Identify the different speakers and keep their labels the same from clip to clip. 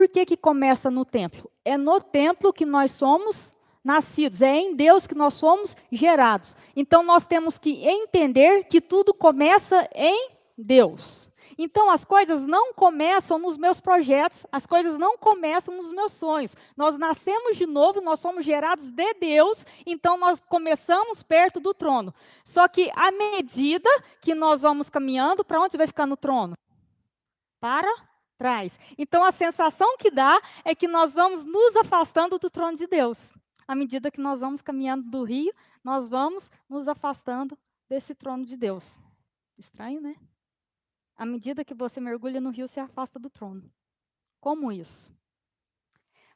Speaker 1: por que que começa no templo? É no templo que nós somos nascidos, é em Deus que nós somos gerados. Então nós temos que entender que tudo começa em Deus. Então as coisas não começam nos meus projetos, as coisas não começam nos meus sonhos. Nós nascemos de novo, nós somos gerados de Deus, então nós começamos perto do trono. Só que à medida que nós vamos caminhando, para onde vai ficar no trono? Para trás. Então a sensação que dá é que nós vamos nos afastando do trono de Deus. À medida que nós vamos caminhando do rio, nós vamos nos afastando desse trono de Deus. Estranho, né? À medida que você mergulha no rio, você afasta do trono. Como isso?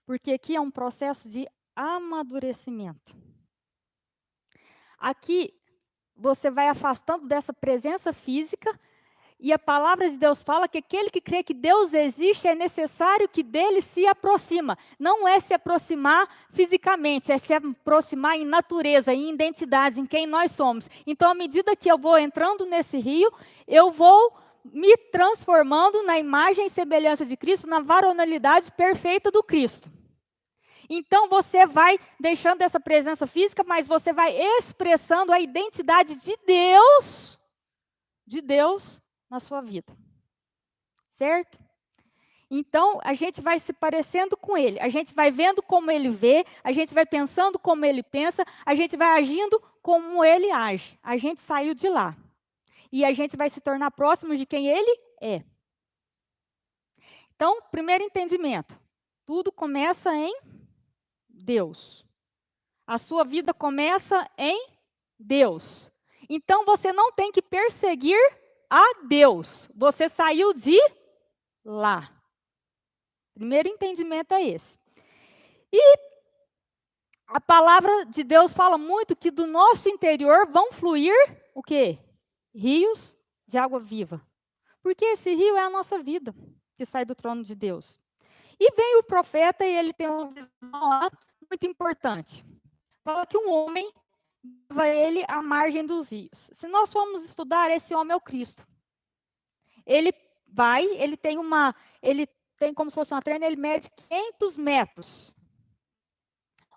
Speaker 1: Porque aqui é um processo de amadurecimento. Aqui você vai afastando dessa presença física. E a palavra de Deus fala que aquele que crê que Deus existe, é necessário que dele se aproxima. Não é se aproximar fisicamente, é se aproximar em natureza, em identidade, em quem nós somos. Então, à medida que eu vou entrando nesse rio, eu vou me transformando na imagem e semelhança de Cristo, na varonilidade perfeita do Cristo. Então, você vai deixando essa presença física, mas você vai expressando a identidade de Deus na sua vida. Certo? Então, a gente vai se parecendo com ele, a gente vai vendo como ele vê, a gente vai pensando como ele pensa, a gente vai agindo como ele age. A gente saiu de lá. E a gente vai se tornar próximo de quem ele é. Então, primeiro entendimento. Tudo começa em Deus. A sua vida começa em Deus. Então, você não tem que perseguir a Deus. Você saiu de lá. Primeiro entendimento é esse. E a palavra de Deus fala muito que do nosso interior vão fluir o quê? Rios de água viva. Porque esse rio é a nossa vida, que sai do trono de Deus. E vem o profeta e ele tem uma visão lá muito importante. Fala que um homem leva ele à margem dos rios. Se nós formos estudar, esse homem é o Cristo. Ele vai, ele tem como se fosse uma trena, ele mede 500 metros.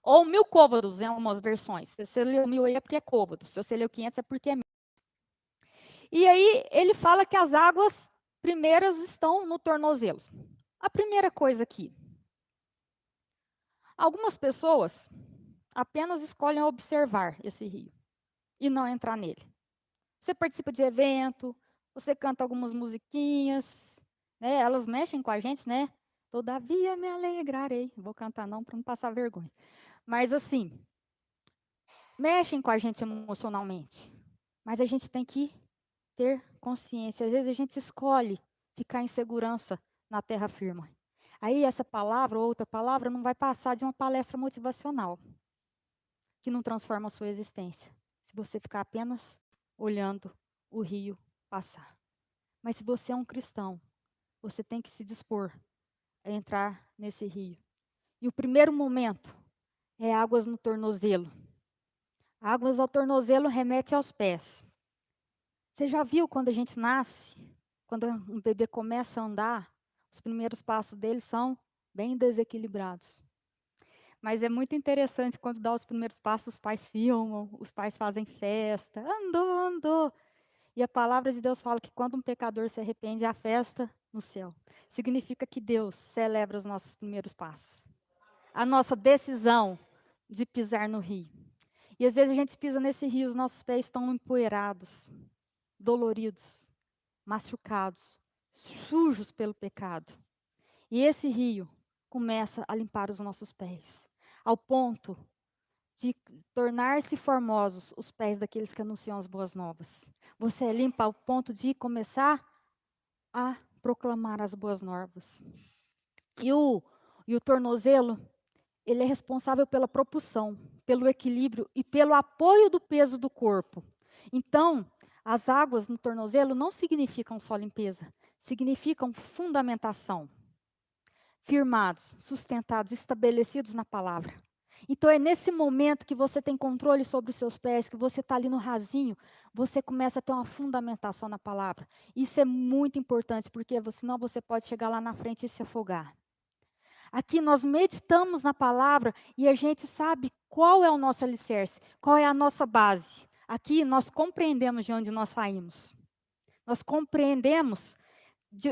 Speaker 1: Ou 1000 côvados em algumas versões. Se você leu 1000 aí é porque é côvados. Se você leu 500 é porque é metro. E aí ele fala que as águas primeiras estão no tornozelo. A primeira coisa aqui. Algumas pessoas apenas escolhem observar esse rio e não entrar nele. Você participa de evento, você canta algumas musiquinhas, né? Elas mexem com a gente, né? Todavia me alegrarei. Não vou cantar não para não passar vergonha. Mas assim, mexem com a gente emocionalmente. Mas a gente tem que ter consciência. Às vezes a gente escolhe ficar em segurança na terra firme. Aí essa palavra ou outra palavra não vai passar de uma palestra motivacional, que não transforma a sua existência. Se você ficar apenas olhando o rio passar. Mas se você é um cristão, você tem que se dispor a entrar nesse rio. E o primeiro momento é águas no tornozelo. Águas ao tornozelo remete aos pés. Você já viu quando a gente nasce, quando um bebê começa a andar, os primeiros passos dele são bem desequilibrados. Mas é muito interessante quando dá os primeiros passos, os pais filmam, os pais fazem festa, andou. E a palavra de Deus fala que quando um pecador se arrepende, há festa no céu. Significa que Deus celebra os nossos primeiros passos. A nossa decisão de pisar no rio. E às vezes a gente pisa nesse rio, os nossos pés estão empoeirados, doloridos, machucados, sujos pelo pecado. E esse rio começa a limpar os nossos pés, ao ponto de tornar-se formosos os pés daqueles que anunciam as boas novas. Você é limpa ao ponto de começar a proclamar as boas novas. E o tornozelo, ele é responsável pela propulsão, pelo equilíbrio e pelo apoio do peso do corpo. Então, as águas no tornozelo não significam só limpeza, significam fundamentação. Firmados, sustentados, estabelecidos na palavra. Então é nesse momento que você tem controle sobre os seus pés, que você está ali no rasinho, você começa a ter uma fundamentação na palavra. Isso é muito importante, porque senão você pode chegar lá na frente e se afogar. Aqui nós meditamos na palavra e a gente sabe qual é o nosso alicerce, qual é a nossa base. Aqui nós compreendemos de onde nós saímos. Nós compreendemos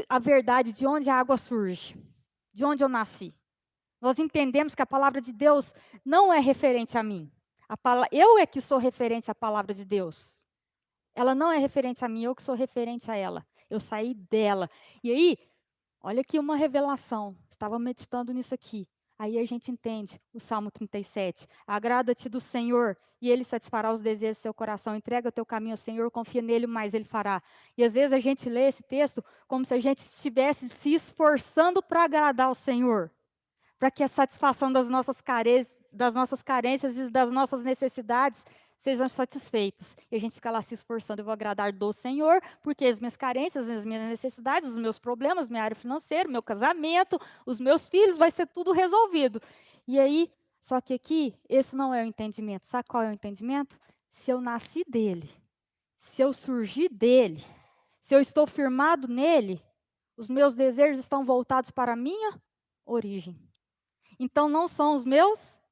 Speaker 1: a verdade de onde a água surge, de onde eu nasci. Nós entendemos que a palavra de Deus não é referente a mim. Eu é que sou referente à palavra de Deus. Ela não é referente a mim, eu que sou referente a ela. Eu saí dela. E aí, olha aqui uma revelação. Estava meditando nisso aqui. Aí a gente entende o Salmo 37. Agrada-te do Senhor e Ele satisfará os desejos do seu coração. Entrega o teu caminho ao Senhor, confia nele, mas Ele fará. E às vezes a gente lê esse texto como se a gente estivesse se esforçando para agradar ao Senhor. Para que a satisfação das nossas carências e das nossas necessidades sejam satisfeitas. E a gente fica lá se esforçando, eu vou agradar do Senhor, porque as minhas carências, as minhas necessidades, os meus problemas, minha área financeira, meu casamento, os meus filhos, vai ser tudo resolvido. E aí, só que aqui, esse não é o entendimento. Sabe qual é o entendimento? Se eu nasci dele, se eu surgi dele, se eu estou firmado nele, os meus desejos estão voltados para a minha origem. Então, não são os meus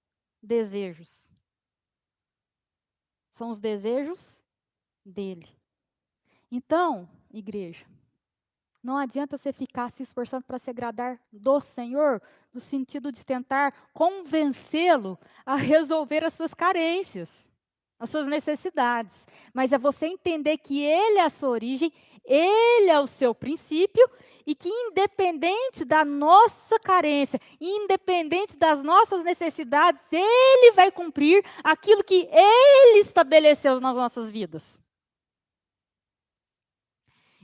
Speaker 1: desejos. São os desejos dele. Então, igreja, não adianta você ficar se esforçando para se agradar do Senhor, no sentido de tentar convencê-lo a resolver as suas carências, as suas necessidades. Mas é você entender que Ele é a sua origem, Ele é o seu princípio, e que independente da nossa carência, independente das nossas necessidades, Ele vai cumprir aquilo que Ele estabeleceu nas nossas vidas.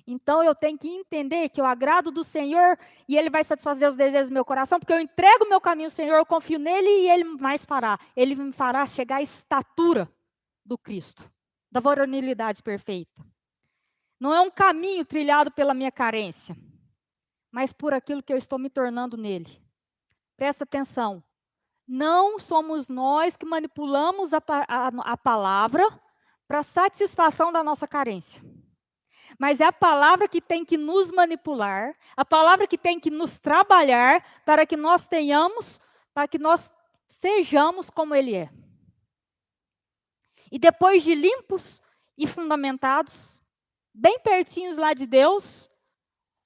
Speaker 1: Então eu tenho que entender que eu agrado do Senhor e Ele vai satisfazer os desejos do meu coração, porque eu entrego o meu caminho ao Senhor, eu confio nele e Ele mais fará. Ele me fará chegar à estatura do Cristo, da varonilidade perfeita. Não é um caminho trilhado pela minha carência, mas por aquilo que eu estou me tornando nele. Presta atenção. Não somos nós que manipulamos a palavra para satisfação da nossa carência. Mas é a palavra que tem que nos manipular, a palavra que tem que nos trabalhar para que nós tenhamos, para que nós sejamos como Ele é. E depois de limpos e fundamentados, bem pertinhos lá de Deus,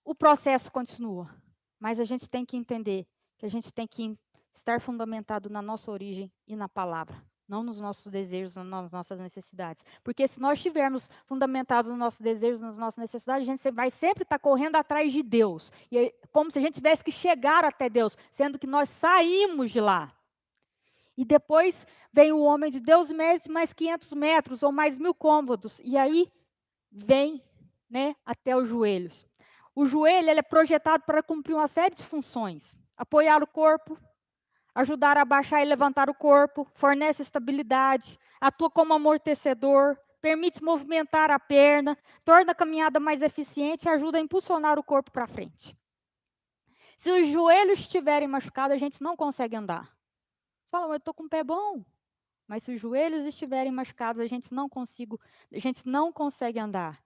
Speaker 1: o processo continua. Mas a gente tem que entender que a gente tem que estar fundamentado na nossa origem e na palavra. Não nos nossos desejos, nas nossas necessidades. Porque se nós estivermos fundamentados nos nossos desejos, nas nossas necessidades, a gente vai sempre estar correndo atrás de Deus. E é como se a gente tivesse que chegar até Deus, sendo que nós saímos de lá. E depois vem o homem de Deus, mede mais 500 metros ou mais 1000 côvados. E aí vem, né, até os joelhos. O joelho ele é projetado para cumprir uma série de funções. Apoiar o corpo, ajudar a baixar e levantar o corpo, fornece estabilidade, atua como amortecedor, permite movimentar a perna, torna a caminhada mais eficiente e ajuda a impulsionar o corpo para frente. Se os joelhos estiverem machucados, a gente não consegue andar. Você fala, eu estou com o pé bom. Mas se os joelhos estiverem machucados, a gente não consegue andar.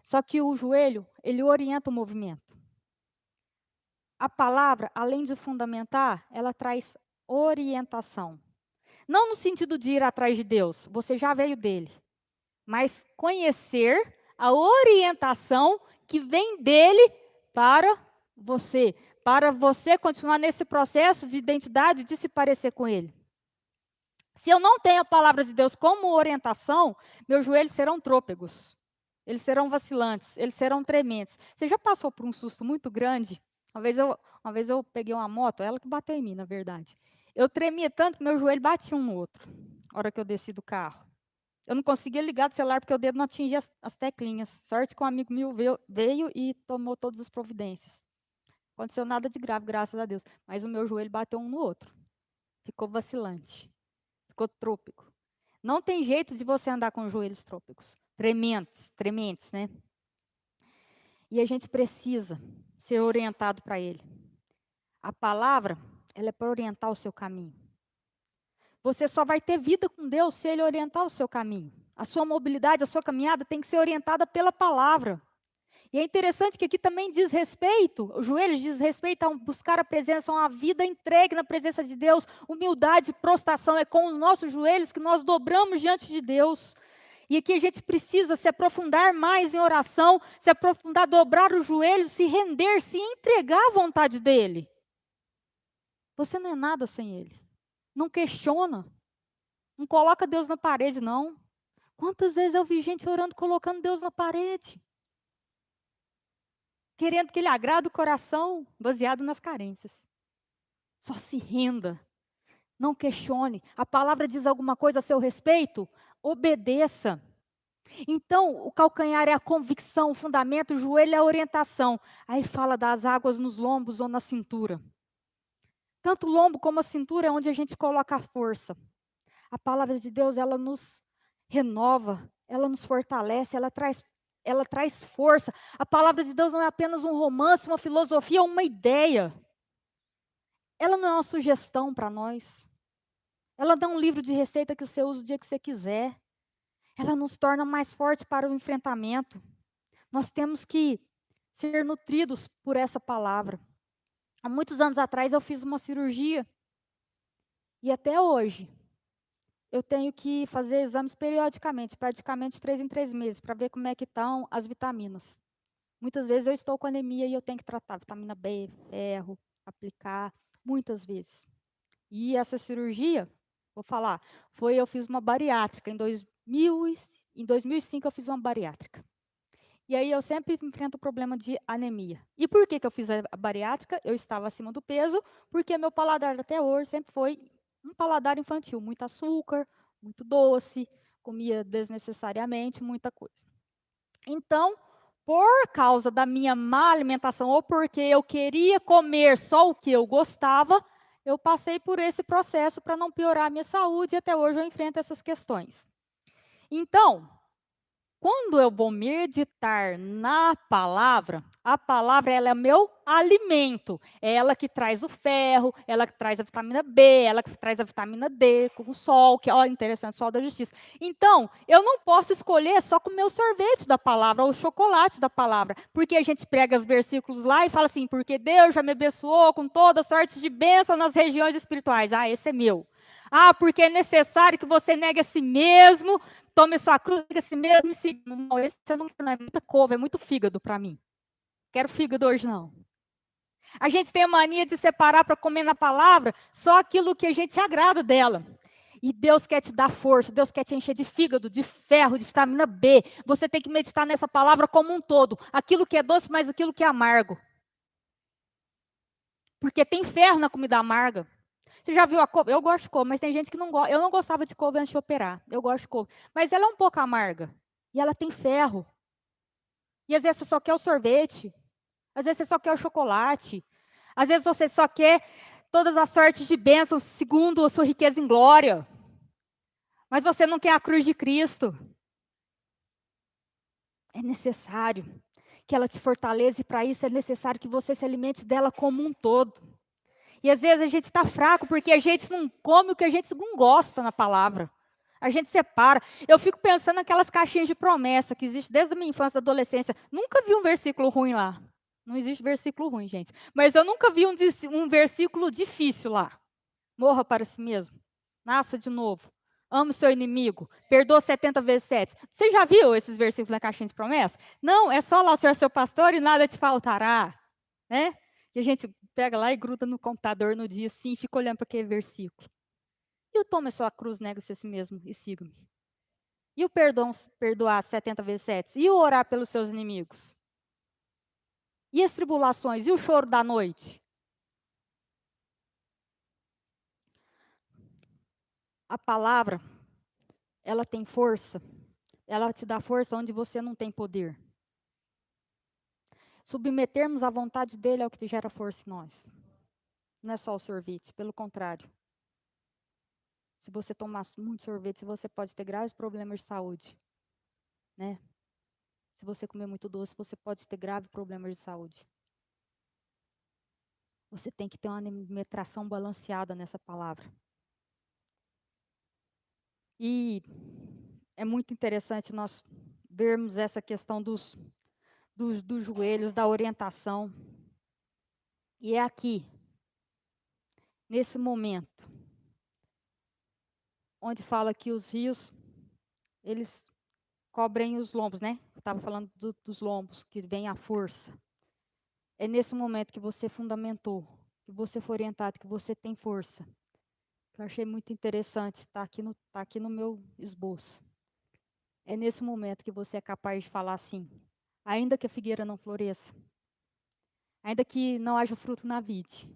Speaker 1: Só que o joelho, ele orienta o movimento. A palavra, além de fundamentar, ela traz orientação. Não no sentido de ir atrás de Deus, você já veio dele. Mas conhecer a orientação que vem dele para você continuar nesse processo de identidade, de se parecer com ele. Se eu não tenho a palavra de Deus como orientação, meus joelhos serão trôpegos. Eles serão vacilantes, eles serão trementes. Você já passou por um susto muito grande? Uma vez eu peguei uma moto, ela que bateu em mim, na verdade. Eu tremia tanto que meu joelho batia um no outro, na hora que eu desci do carro. Eu não conseguia ligar do celular porque o dedo não atingia as teclinhas. Sorte que um amigo meu veio e tomou todas as providências. Não aconteceu nada de grave, graças a Deus. Mas o meu joelho bateu um no outro. Ficou vacilante. Ficou trôpego. Não tem jeito de você andar com os joelhos trôpegos. Trementes, né? E a gente precisa ser orientado para ele. A palavra, ela é para orientar o seu caminho. Você só vai ter vida com Deus se Ele orientar o seu caminho. A sua mobilidade, a sua caminhada tem que ser orientada pela palavra. E é interessante que aqui também diz respeito, os joelhos diz respeito a buscar a presença, uma vida entregue na presença de Deus, humildade, prostração, é com os nossos joelhos que nós dobramos diante de Deus. E aqui a gente precisa se aprofundar mais em oração, se aprofundar, dobrar os joelhos, se render, se entregar à vontade dEle. Você não é nada sem Ele. Não questiona. Não coloca Deus na parede, não. Quantas vezes eu vi gente orando, colocando Deus na parede? Querendo que Ele agrade o coração, baseado nas carências. Só se renda. Não questione. A palavra diz alguma coisa a seu respeito? Obedeça. Então, o calcanhar é a convicção, o fundamento, o joelho é a orientação. Aí fala das águas nos lombos ou na cintura. Tanto o lombo como a cintura é onde a gente coloca a força. A palavra de Deus, ela nos renova, ela nos fortalece, ela traz força. A palavra de Deus não é apenas um romance, uma filosofia, uma ideia. Ela não é uma sugestão para nós. Ela dá um livro de receita que você usa o dia que você quiser. Ela nos torna mais fortes para o enfrentamento. Nós temos que ser nutridos por essa palavra. Há muitos anos atrás eu fiz uma cirurgia. E até hoje, eu tenho que fazer exames periodicamente, praticamente 3 em 3 meses, para ver como é que estão as vitaminas. Muitas vezes eu estou com anemia e eu tenho que tratar vitamina B, ferro, aplicar, muitas vezes. E essa cirurgia, vou falar, eu fiz uma bariátrica. Em 2005 eu fiz uma bariátrica. E aí eu sempre enfrento o problema de anemia. E por que eu fiz a bariátrica? Eu estava acima do peso, porque meu paladar até hoje sempre foi um paladar infantil, muito açúcar, muito doce, comia desnecessariamente, muita coisa. Então, por causa da minha má alimentação, ou porque eu queria comer só o que eu gostava, eu passei por esse processo para não piorar a minha saúde, e até hoje eu enfrento essas questões. Então, quando eu vou meditar na palavra, a palavra ela é meu alimento. É ela que traz o ferro, ela que traz a vitamina B, ela que traz a vitamina D com o sol, que é interessante, o sol da justiça. Então, eu não posso escolher só comer o sorvete da palavra, ou o chocolate da palavra, porque a gente prega os versículos lá e fala assim, porque Deus já me abençoou com toda sorte de bênção nas regiões espirituais. Ah, esse é meu. Ah, porque é necessário que você negue a si mesmo, tome sua cruz, negue a si mesmo e siga. Não, esse não é muita couve, é muito fígado para mim. Quero fígado hoje, não. A gente tem a mania de separar para comer na palavra só aquilo que a gente se agrada dela. E Deus quer te dar força, Deus quer te encher de fígado, de ferro, de vitamina B. Você tem que meditar nessa palavra como um todo. Aquilo que é doce, mas aquilo que é amargo. Porque tem ferro na comida amarga. Você já viu a couve? Eu gosto de couve, mas tem gente que não gosta. Eu não gostava de couve antes de operar. Eu gosto de couve. Mas ela é um pouco amarga. E ela tem ferro. E às vezes você só quer o sorvete. Às vezes você só quer o chocolate. Às vezes você só quer todas as sortes de bênçãos segundo a sua riqueza em glória. Mas você não quer a cruz de Cristo. É necessário que ela te fortaleça e para isso é necessário que você se alimente dela como um todo. E às vezes a gente está fraco porque a gente não come o que a gente não gosta na palavra. A gente separa. Eu fico pensando naquelas caixinhas de promessa que existem desde a minha infância e adolescência. Nunca vi um versículo ruim lá. Não existe versículo ruim, gente. Mas eu nunca vi um versículo difícil lá. Morra para si mesmo. Nasça de novo. Ame o seu inimigo. Perdoa 70 vezes 7. Você já viu esses versículos na caixinha de promessa? Não, é só lá o Senhor é seu pastor e nada te faltará. Né? E a gente pega lá e gruda no computador no dia assim e fica olhando para aquele versículo. E o tome a sua cruz, nega-se a si mesmo e siga-me. E o perdoar 70 vezes 7? E o orar pelos seus inimigos? E as tribulações? E o choro da noite? A palavra, ela tem força. Ela te dá força onde você não tem poder. Submetermos à vontade dele é o que te gera força em nós. Não é só o sorvete, pelo contrário. Se você tomar muito sorvete, você pode ter graves problemas de saúde. Né? Se você comer muito doce, você pode ter graves problemas de saúde. Você tem que ter uma alimentação balanceada nessa palavra. E é muito interessante nós vermos essa questão dos dos joelhos, da orientação. E é aqui, nesse momento, onde fala que os rios, eles cobrem os lombos, né? Eu estava falando dos lombos, que vem a força. É nesse momento que você fundamentou, que você foi orientado, que você tem força. Que eu achei muito interessante, está aqui no meu esboço. É nesse momento que você é capaz de falar assim, ainda que a figueira não floresça, ainda que não haja fruto na vide,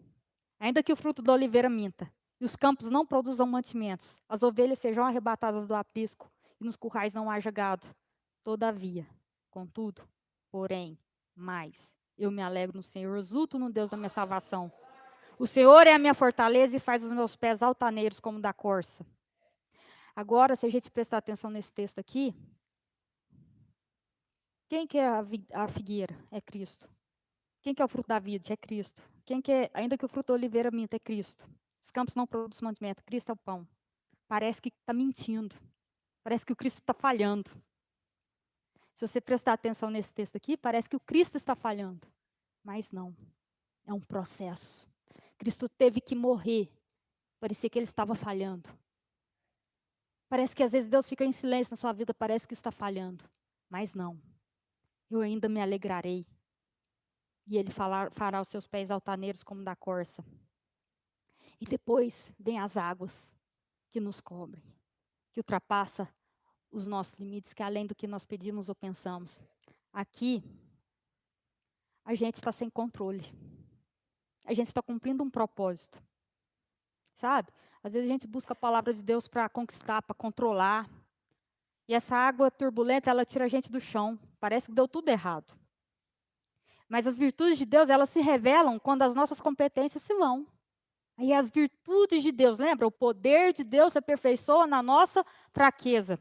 Speaker 1: ainda que o fruto da oliveira minta, e os campos não produzam mantimentos, as ovelhas sejam arrebatadas do aprisco, e nos currais não haja gado. Todavia, contudo, porém, mais, eu me alegro no Senhor, exulto no Deus da minha salvação. O Senhor é a minha fortaleza e faz os meus pés altaneiros como da corça. Agora, se a gente prestar atenção nesse texto aqui, quem que é a figueira? É Cristo. Quem que é o fruto da vida? É Cristo. Quem que é, ainda que o fruto da oliveira minta, é Cristo. Os campos não produzem mantimento, Cristo é o pão. Parece que está mentindo. Parece que o Cristo está falhando. Se você prestar atenção nesse texto aqui, parece que o Cristo está falhando. Mas não. É um processo. Cristo teve que morrer. Parecia que ele estava falhando. Parece que às vezes Deus fica em silêncio na sua vida, parece que está falhando. Mas não. Eu ainda me alegrarei. E ele fará os seus pés altaneiros como da corça. E depois vem as águas que nos cobrem, que ultrapassa os nossos limites, que é além do que nós pedimos ou pensamos. Aqui, a gente está sem controle. A gente está cumprindo um propósito. Sabe? Às vezes a gente busca a palavra de Deus para conquistar, para controlar. E essa água turbulenta, ela tira a gente do chão. Parece que deu tudo errado. Mas as virtudes de Deus, elas se revelam quando as nossas competências se vão. Aí as virtudes de Deus, lembra? O poder de Deus se aperfeiçoa na nossa fraqueza.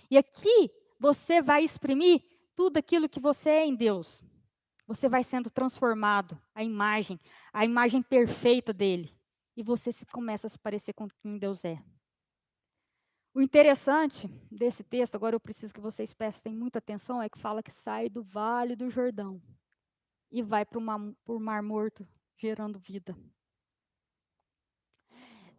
Speaker 1: E aqui você vai exprimir tudo aquilo que você é em Deus. Você vai sendo transformado, a imagem perfeita dele. E você começa a se parecer com quem Deus é. O interessante desse texto, agora eu preciso que vocês prestem muita atenção, é que fala que sai do Vale do Jordão e vai para o Mar Morto, gerando vida.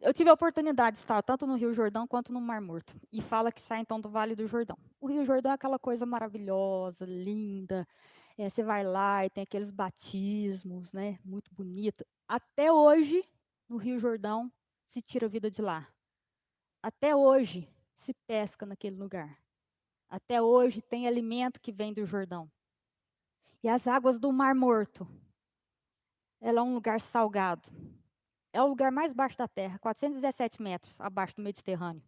Speaker 1: Eu tive a oportunidade de estar tanto no Rio Jordão quanto no Mar Morto. E fala que sai então do Vale do Jordão. O Rio Jordão é aquela coisa maravilhosa, linda. Você vai lá e tem aqueles batismos, né? Muito bonito. Até hoje, no Rio Jordão, se tira a vida de lá. Até hoje, se pesca naquele lugar. Até hoje, tem alimento que vem do Jordão. E as águas do Mar Morto, ela é um lugar salgado. É o lugar mais baixo da Terra, 417 metros abaixo do Mediterrâneo.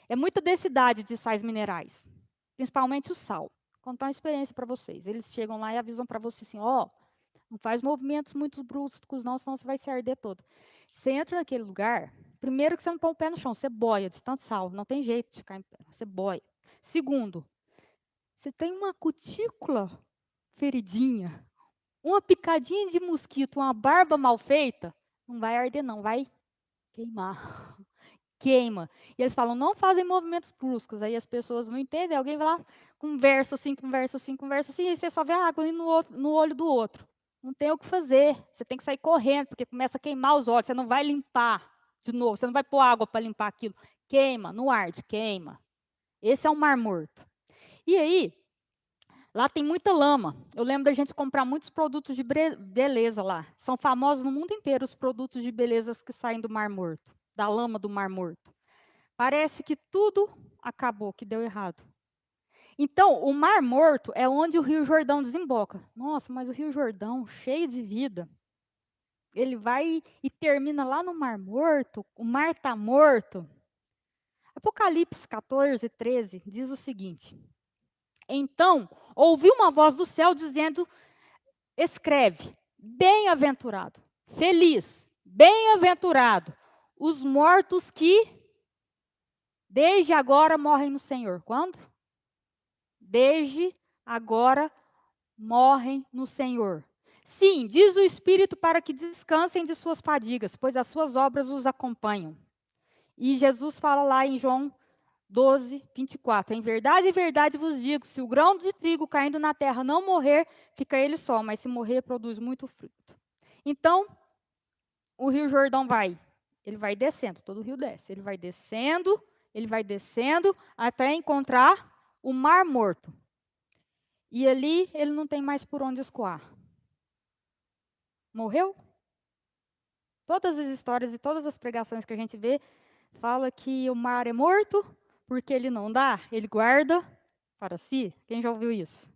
Speaker 1: É muita densidade de sais minerais, principalmente o sal. Vou contar uma experiência para vocês. Eles chegam lá e avisam para você assim, não faz movimentos muito bruscos não, senão você vai se arder todo. Você entra naquele lugar, primeiro que você não põe o pé no chão, você boia de tanto sal, não tem jeito de ficar em pé, você boia. Segundo, você tem uma cutícula feridinha, uma picadinha de mosquito, uma barba mal feita, não vai arder não, vai queimar. Queima. E eles falam, não fazem movimentos bruscos. Aí as pessoas não entendem, alguém vai lá, conversa assim, e você só vê a água no olho do outro. Não tem o que fazer. Você tem que sair correndo, porque começa a queimar os olhos. Você não vai limpar de novo, você não vai pôr água para limpar aquilo. Queima, não arde, queima. Esse é o Mar Morto. E aí, lá tem muita lama. Eu lembro da gente comprar muitos produtos de beleza lá. São famosos no mundo inteiro os produtos de beleza que saem do Mar Morto, da lama do Mar Morto. Parece que tudo acabou, que deu errado. Então, o Mar Morto é onde o Rio Jordão desemboca. Nossa, mas o Rio Jordão, cheio de vida. Ele vai e termina lá no Mar Morto, o mar está morto. Apocalipse 14, 13 diz o seguinte: então, ouvi uma voz do céu dizendo, escreve, bem-aventurado, feliz, bem-aventurado, os mortos que desde agora morrem no Senhor. Quando? Desde agora morrem no Senhor. Sim, diz o Espírito para que descansem de suas fadigas, pois as suas obras os acompanham. E Jesus fala lá em João 12:24. Em verdade vos digo, se o grão de trigo caindo na terra não morrer, fica ele só, mas se morrer, produz muito fruto. Então, o Rio Jordão ele vai descendo, todo o rio desce, ele vai descendo até encontrar o Mar Morto. E ali ele não tem mais por onde escoar. Morreu? Todas as histórias e todas as pregações que a gente vê fala que o mar é morto porque ele não dá, ele guarda para si. Quem já ouviu isso?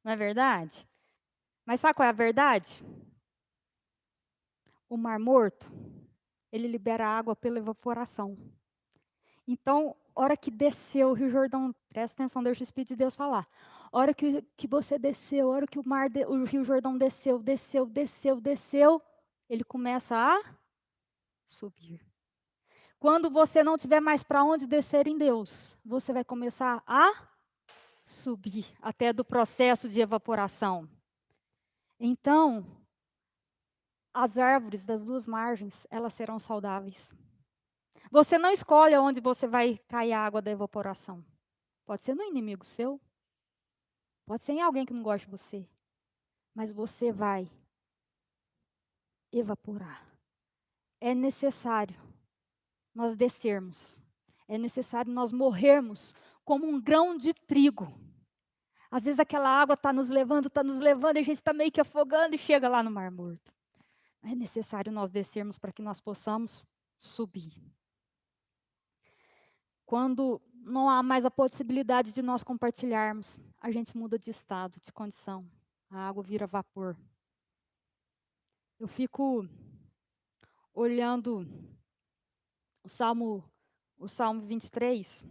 Speaker 1: Não é verdade? Mas sabe qual é a verdade? O mar morto, ele libera água pela evaporação. Então, hora que desceu o Rio Jordão, presta atenção, deixa o Espírito de Deus falar. Hora que você desceu, hora que o Rio Jordão desceu, ele começa a subir. Quando você não tiver mais para onde descer em Deus, você vai começar a subir até do processo de evaporação. Então, as árvores das duas margens, elas serão saudáveis. Você não escolhe onde você vai cair a água da evaporação. Pode ser no inimigo seu, pode ser em alguém que não gosta de você, mas você vai evaporar. É necessário nós descermos. É necessário nós morrermos como um grão de trigo. Às vezes aquela água está nos levando, e a gente está meio que afogando e chega lá no Mar Morto. É necessário nós descermos para que nós possamos subir. Quando não há mais a possibilidade de nós compartilharmos, a gente muda de estado, de condição. A água vira vapor. Eu fico olhando o Salmo 23.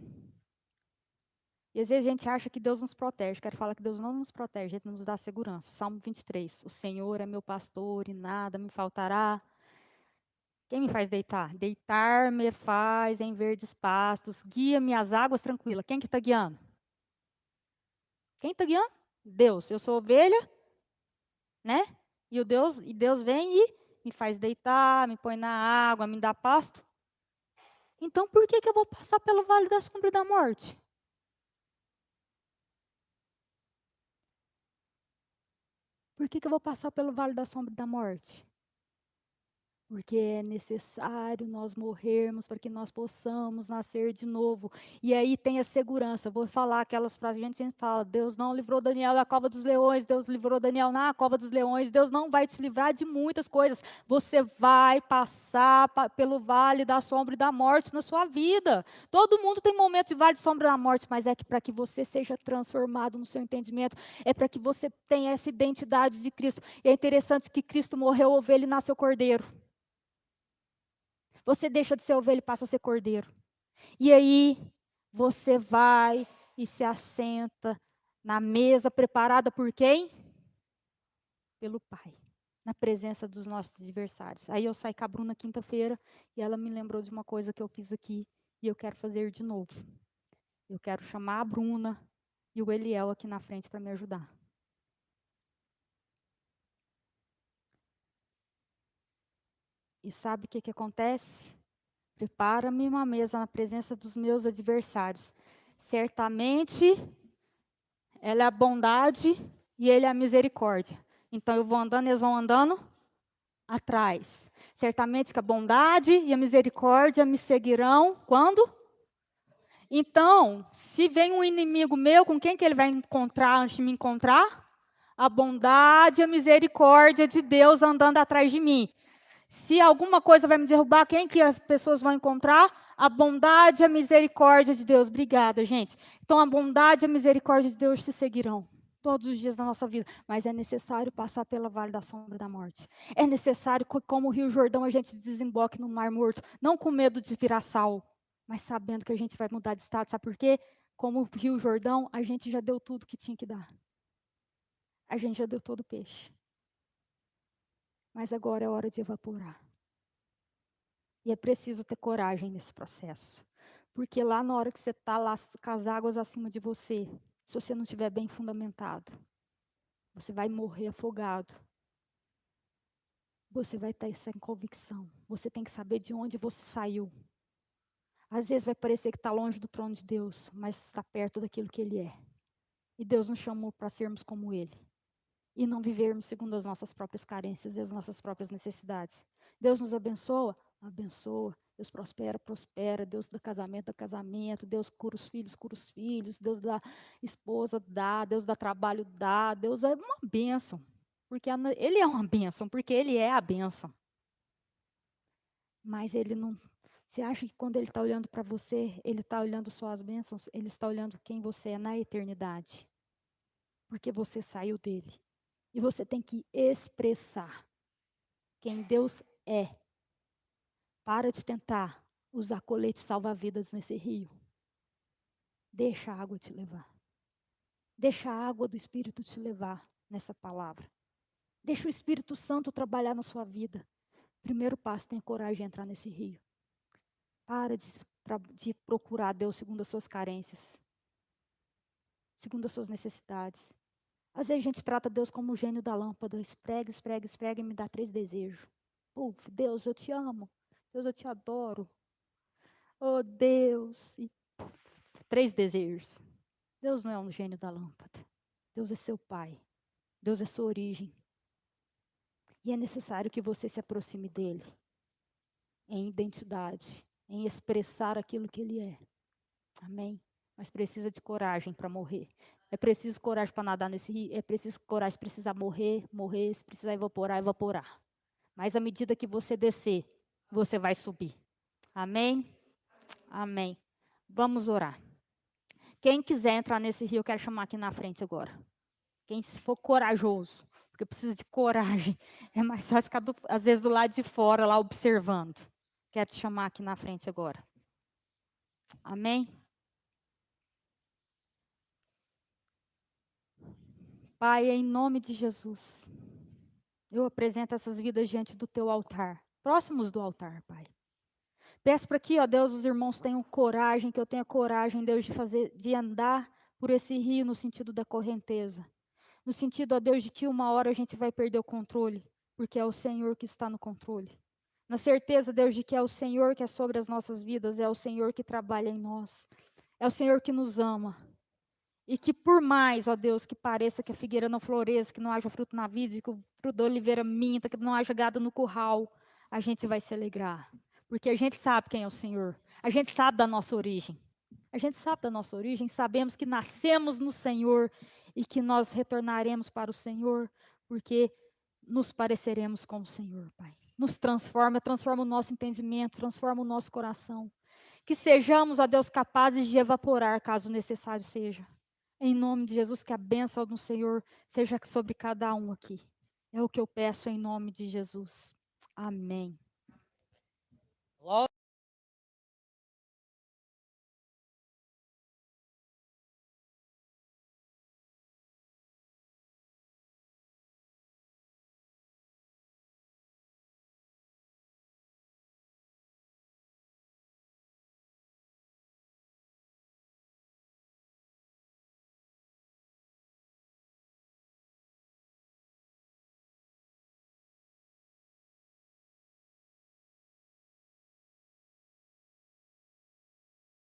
Speaker 1: E às vezes a gente acha que Deus nos protege. Quero falar que Deus não nos protege, Ele nos dá segurança. Salmo 23. O Senhor é meu pastor e nada me faltará. Quem me faz deitar? Deitar me faz em verdes pastos. Guia-me às águas tranquilas. Quem que está guiando? Quem está guiando? Deus. Eu sou ovelha, né? E Deus vem e me faz deitar, me põe na água, me dá pasto. Então por que eu vou passar pelo vale da sombra da morte? Por que eu vou passar pelo vale da sombra da morte? Porque é necessário nós morrermos para que nós possamos nascer de novo. E aí tem a segurança. Vou falar aquelas frases que a gente sempre fala: Deus não livrou Daniel da cova dos leões, Deus livrou Daniel na cova dos leões. Deus não vai te livrar de muitas coisas. Você vai passar pelo vale da sombra e da morte na sua vida. Todo mundo tem momento de vale de sombra da morte, mas é que para que você seja transformado no seu entendimento, é para que você tenha essa identidade de Cristo. E é interessante que Cristo morreu ovelha e nasceu cordeiro. Você deixa de ser ovelha e passa a ser cordeiro. E aí, você vai e se assenta na mesa preparada por quem? Pelo Pai. Na presença dos nossos adversários. Aí eu saí com a Bruna quinta-feira e ela me lembrou de uma coisa que eu fiz aqui e eu quero fazer de novo. Eu quero chamar a Bruna e o Eliel aqui na frente para me ajudar. E sabe o que acontece? Prepara-me uma mesa na presença dos meus adversários. Certamente, ela é a bondade e ele é a misericórdia. Então, eu vou andando, eles vão andando atrás. Certamente que a bondade e a misericórdia me seguirão quando? Então, se vem um inimigo meu, com quem que ele vai encontrar antes de me encontrar? A bondade e a misericórdia de Deus andando atrás de mim. Se alguma coisa vai me derrubar, quem que as pessoas vão encontrar? A bondade e a misericórdia de Deus. Obrigada, gente. Então, a bondade e a misericórdia de Deus te seguirão todos os dias da nossa vida. Mas é necessário passar pela vale da sombra da morte. É necessário que, como o Rio Jordão, a gente desemboque no Mar Morto. Não com medo de virar sal, mas sabendo que a gente vai mudar de estado. Sabe por quê? Como o Rio Jordão, a gente já deu tudo que tinha que dar. A gente já deu todo o peixe. Mas agora é hora de evaporar. E é preciso ter coragem nesse processo. Porque lá na hora que você está lá com as águas acima de você, se você não estiver bem fundamentado, você vai morrer afogado. Você vai estar sem convicção. Você tem que saber de onde você saiu. Às vezes vai parecer que está longe do trono de Deus, mas está perto daquilo que Ele é. E Deus nos chamou para sermos como Ele. E não vivermos segundo as nossas próprias carências e as nossas próprias necessidades. Deus nos abençoa? Abençoa. Deus prospera, prospera. Deus dá casamento. Deus cura os filhos. Deus dá esposa, dá. Deus dá trabalho, dá. Deus é uma bênção. Porque Ele é uma bênção, porque Ele é a bênção. Mas Ele não... Você acha que quando Ele está olhando para você, Ele está olhando só as bênçãos? Ele está olhando quem você é na eternidade. Porque você saiu dele. E você tem que expressar quem Deus é. Para de tentar usar colete salva-vidas nesse rio. Deixa a água te levar. Deixa a água do Espírito te levar nessa palavra. Deixa o Espírito Santo trabalhar na sua vida. Primeiro passo, tenha coragem de entrar nesse rio. Para de procurar Deus segundo as suas carências. Segundo as suas necessidades. Às vezes a gente trata Deus como o gênio da lâmpada. Esfrega, esfrega, esfrega e me dá 3 desejos. Puf, Deus, eu te amo. Deus, eu te adoro. Oh, Deus. E 3 desejos. Deus não é um gênio da lâmpada. Deus é seu Pai. Deus é sua origem. E é necessário que você se aproxime dele. Em identidade. Em expressar aquilo que ele é. Amém? Mas precisa de coragem para morrer. É preciso coragem para nadar nesse rio. É preciso coragem, se precisar morrer, morrer. Se precisar evaporar, evaporar. Mas à medida que você descer, você vai subir. Amém? Amém. Vamos orar. Quem quiser entrar nesse rio, eu quero chamar aqui na frente agora. Quem for corajoso, porque precisa de coragem. É mais fácil ficar, às vezes, do lado de fora, lá observando. Quero te chamar aqui na frente agora. Amém? Pai, em nome de Jesus, eu apresento essas vidas diante do teu altar. Próximos do altar, Pai. Peço para que, ó Deus, os irmãos tenham coragem, que eu tenha coragem, Deus, de andar por esse rio no sentido da correnteza. No sentido, ó Deus, de que uma hora a gente vai perder o controle, porque é o Senhor que está no controle. Na certeza, Deus, de que é o Senhor que é sobre as nossas vidas, é o Senhor que trabalha em nós, é o Senhor que nos ama. E que por mais, ó Deus, que pareça que a figueira não floresça, que não haja fruto na vida, que o fruto da oliveira minta, que não haja gado no curral, a gente vai se alegrar. Porque a gente sabe quem é o Senhor. A gente sabe da nossa origem. A gente sabe da nossa origem, sabemos que nascemos no Senhor e que nós retornaremos para o Senhor, porque nos pareceremos com o Senhor, Pai. Nos transforma, transforma o nosso entendimento, transforma o nosso coração. Que sejamos, ó Deus, capazes de evaporar, caso necessário seja. Em nome de Jesus, que a bênção do Senhor seja sobre cada um aqui. É o que eu peço em nome de Jesus. Amém.